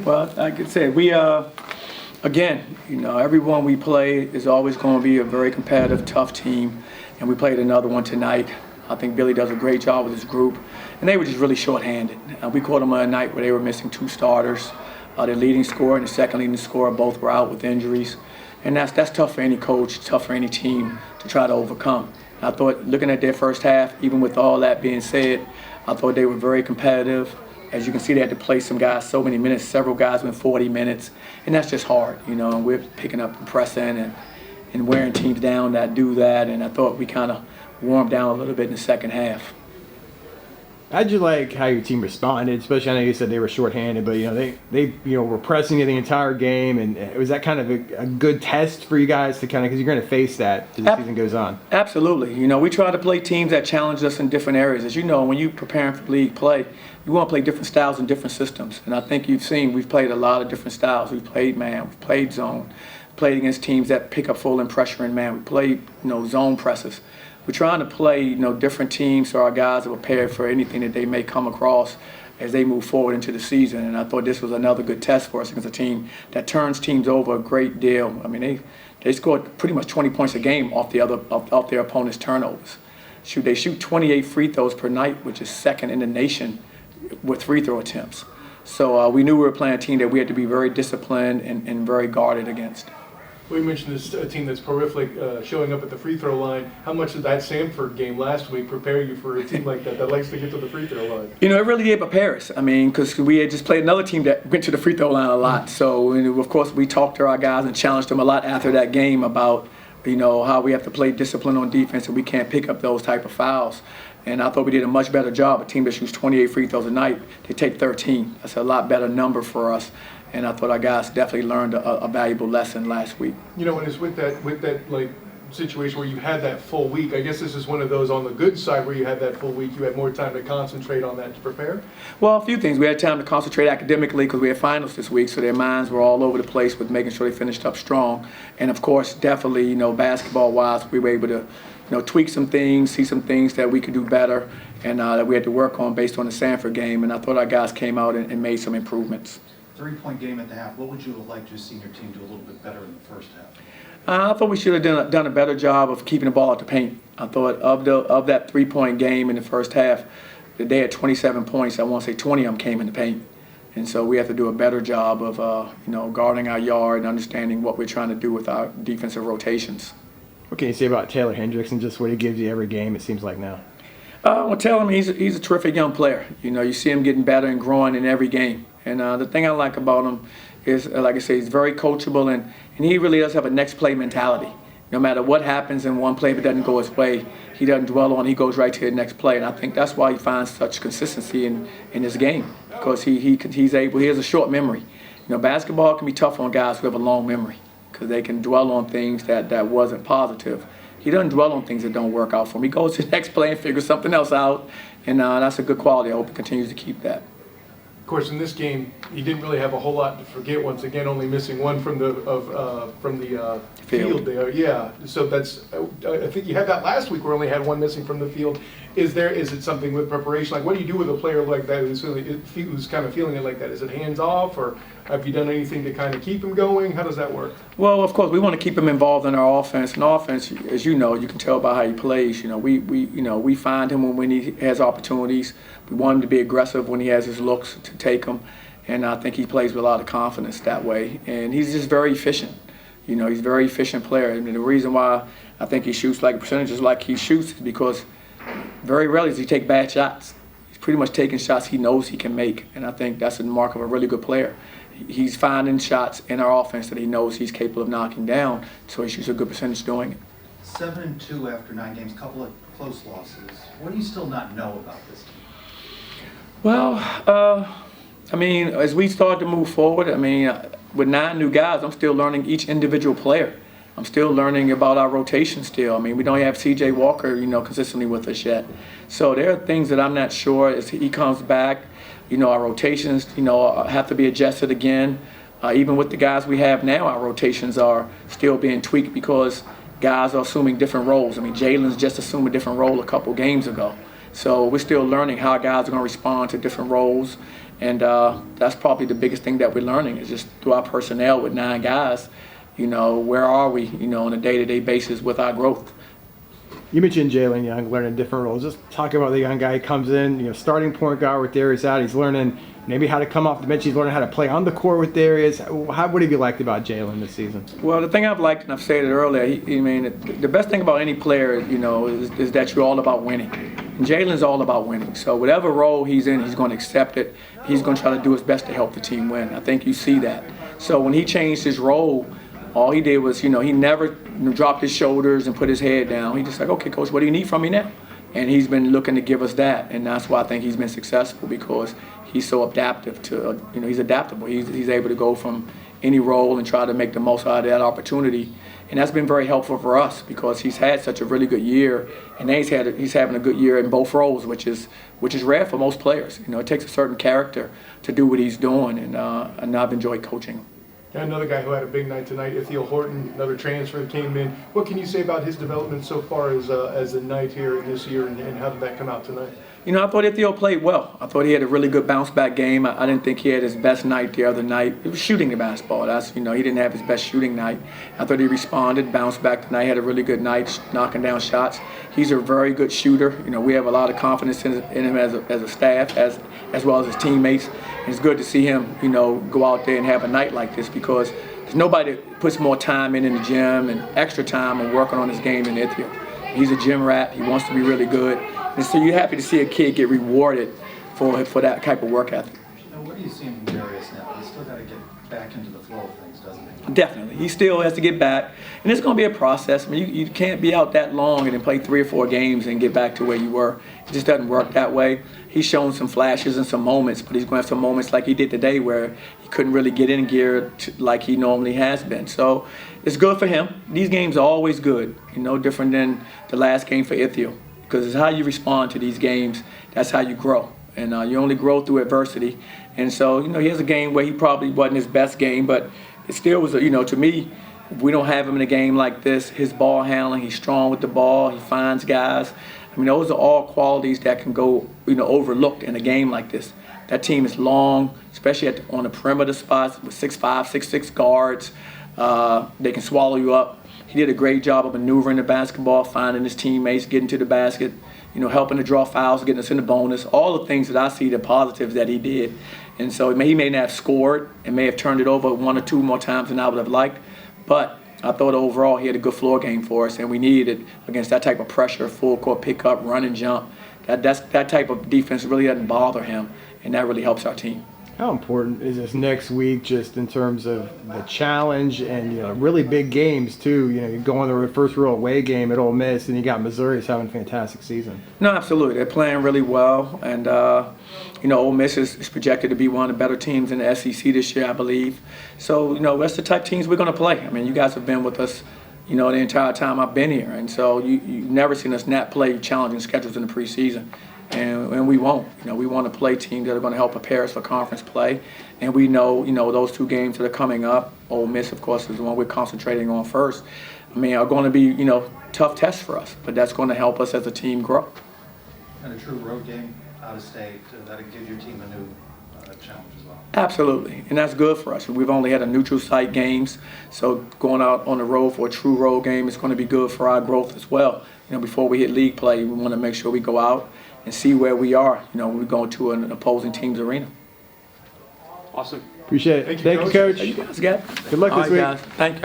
Well, like I said, we again, everyone we play is always going to be a very competitive, tough team, and we played another one tonight. I think Billy does a great job with his group, and they were just really short-handed. We caught them on a night where they were missing 2 starters. Their leading scorer and the second leading scorer both were out with injuries, and that's tough for any coach, tough for any team to try to overcome. I thought, looking at their first half, even with all that being said, I thought they were very competitive. As you can see, they had to play some guys so many minutes. Several guys went 40 minutes, and that's just hard, and we're picking up and pressing and wearing teams down that do that, and I thought we kind of warmed down a little bit in the second half. How'd you like how your team responded? Especially, I know you said they were shorthanded, but they were pressing you the entire game, and was that kind of a good test for you guys to kind of, because you're going to face that as the season goes on? Absolutely. We try to play teams that challenge us in different areas. As you know, when you're preparing for league play, you want to play different styles and different systems. And I think you've seen we've played a lot of different styles. We've played man, we've played zone, played against teams that pick up full and pressure in man. We played zone presses. We're trying to play different teams so our guys are prepared for anything that they may come across as they move forward into the season. And I thought this was another good test for us against a team that turns teams over a great deal. I mean, they scored pretty much 20 points a game off their opponent's turnovers. They shoot 28 free throws per night, which is second in the nation with free throw attempts. So we knew we were playing a team that we had to be very disciplined and very guarded against. We mentioned this a team that's prolific, showing up at the free throw line. How much did that Sanford game last week prepare you for a team like that likes to get to the free throw line? It really did prepare us. I mean, because we had just played another team that went to the free throw line a lot. So, of course, we talked to our guys and challenged them a lot after that game about, how we have to play discipline on defense and we can't pick up those type of fouls. And I thought we did a much better job. A team that shoots 28 free throws a night, they take 13. That's a lot better number for us. And I thought our guys definitely learned a valuable lesson last week. And it's with that like situation where you had that full week. I guess this is one of those on the good side where you had that full week. You had more time to concentrate on that to prepare. Well, a few things. We had time to concentrate academically because we had finals this week, so their minds were all over the place with making sure they finished up strong. And of course, definitely, basketball-wise, we were able to, tweak some things, see some things that we could do better, and that we had to work on based on the Sanford game. And I thought our guys came out and made some improvements. 3-point game at the half. What would you have liked to have seen your team do a little bit better in the first half? I thought we should have done a better job of keeping the ball out the paint. I thought of that 3-point game in the first half, they had 27 points. I want to say 20 of them came in the paint. And so we have to do a better job of guarding our yard and understanding what we're trying to do with our defensive rotations. What can you say about Taylor Hendricks and just what he gives you every game, it seems like now? Well, tell him he's a terrific young player. You see him getting better and growing in every game. And the thing I like about him is, like I say, he's very coachable, and he really does have a next play mentality. No matter what happens in one play, if it doesn't go his way, he doesn't dwell on it. He goes right to the next play, and I think that's why he finds such consistency in his game, because he has a short memory. Basketball can be tough on guys who have a long memory because they can dwell on things that wasn't positive. He doesn't dwell on things that don't work out for him. He goes to the next play and figures something else out, and that's a good quality. I hope he continues to keep that. Of course, in this game, he didn't really have a whole lot to forget. Once again, only missing one from the field there. Yeah, so that's. I think you had that last week, where only had one missing from the field. Is it something with preparation? Like, what do you do with a player like that who's kind of feeling it like that? Is it hands off, or have you done anything to kind of keep him going? How does that work? Well, of course, we want to keep him involved in our offense. And offense, as you know, you can tell by how he plays. We find him when he has opportunities. We want him to be aggressive when he has his looks to take them. And I think he plays with a lot of confidence that way. And he's just very efficient. He's a very efficient player. I mean, the reason why I think he shoots like percentages like he shoots is because very rarely does he take bad shots. He's pretty much taking shots he knows he can make. And I think that's a mark of a really good player. He's finding shots in our offense that he knows he's capable of knocking down, so he shoots a good percentage doing it. 7-2 after 9 games, couple of close losses. What do you still not know about this team? Well, as we start to move forward, with 9 new guys, I'm still learning each individual player. I'm still learning about our rotation still. We don't have C.J. Walker, consistently with us yet. So there are things that I'm not sure as he comes back. Our rotations, have to be adjusted again. Even with the guys we have now, our rotations are still being tweaked because guys are assuming different roles. Jalen's just assumed a different role a couple games ago. So we're still learning how guys are going to respond to different roles. And that's probably the biggest thing that we're learning is just through our personnel with 9 guys, where are we, on a day-to-day basis with our growth. You mentioned Jalen Young learning different roles. Just talk about the young guy who comes in, starting point guard with Darius out. He's learning maybe how to come off the bench. He's learning how to play on the court with Darius. What have you liked about Jalen this season? Well, the thing I've liked, and I've said it earlier, the best thing about any player, is that you're all about winning. And Jalen's all about winning. So whatever role he's in, he's going to accept it. He's going to try to do his best to help the team win. I think you see that. So when he changed his role, all he did was, he never dropped his shoulders and put his head down. He just like, okay, coach, what do you need from me now? And he's been looking to give us that, and that's why I think he's been successful because he's so adaptive to, he's adaptable. He's able to go from any role and try to make the most out of that opportunity, and that's been very helpful for us because he's had such a really good year, and he's having a good year in both roles, which is rare for most players. It takes a certain character to do what he's doing, and I've enjoyed coaching him. And another guy who had a big night tonight, Ithiel Horton, another transfer that came in. What can you say about his development so far as a Knight here in this year, and how did that come out tonight? I thought Ithiel played well. I thought he had a really good bounce-back game. I didn't think he had his best night the other night. He was shooting the basketball. He didn't have his best shooting night. I thought he responded, bounced back tonight, had a really good night, knocking down shots. He's a very good shooter. We have a lot of confidence in him as a staff, as well as his teammates. And it's good to see him, go out there and have a night like this because there's nobody that puts more time in the gym and extra time on working on his game than Ithiel. He's a gym rat. He wants to be really good. And so you're happy to see a kid get rewarded for that type of work ethic. What do you see from Darius now? He's still got to get back into the flow of things, doesn't he? Definitely. He still has to get back. And it's going to be a process. You can't be out that long and then play 3 or 4 games and get back to where you were. It just doesn't work that way. He's shown some flashes and some moments, but he's going to have some moments like he did today where he couldn't really get in gear like he normally has been. So it's good for him. These games are always good, different than the last game for Ithiel. Because it's how you respond to these games, that's how you grow. And you only grow through adversity. And so, he has a game where he probably wasn't his best game, but it still was, to me, if we don't have him in a game like this, his ball handling, he's strong with the ball, he finds guys. Those are all qualities that can go, overlooked in a game like this. That team is long, especially on the perimeter spots with 6'5", 6'6" guards. They can swallow you up. He did a great job of maneuvering the basketball, finding his teammates, getting to the basket, helping to draw fouls, getting us in the bonus. All the things that I see, the positives that he did. And so he may not have scored and may have turned it over 1 or 2 more times than I would have liked. But I thought overall he had a good floor game for us, and we needed it against that type of pressure, full court pickup, run and jump. That type of defense really doesn't bother him, and that really helps our team. How important is this next week just in terms of the challenge and, really big games too? You go on the first real away game at Ole Miss, and you got Missouri is having a fantastic season. No, absolutely. They're playing really well, and Ole Miss is projected to be one of the better teams in the SEC this year, I believe. So, that's the type of teams we're going to play. You guys have been with us, the entire time I've been here, and so you've never seen us not play challenging schedules in the preseason. And we won't. We want to play teams that are going to help prepare us for conference play. And we know, those 2 games that are coming up, Ole Miss, of course, is the one we're concentrating on first, are going to be, tough tests for us. But that's going to help us as a team grow. And a true road game out of state, that gives your team a new challenge as well. Absolutely. And that's good for us. We've only had a neutral site games. So going out on the road for a true road game is going to be good for our growth as well. Before we hit league play, we want to make sure we go out and see where we are, when we go to an opposing team's arena. Awesome. Appreciate it. Thank you, Coach. You guys got it. Good luck this week. Guys. Thank you.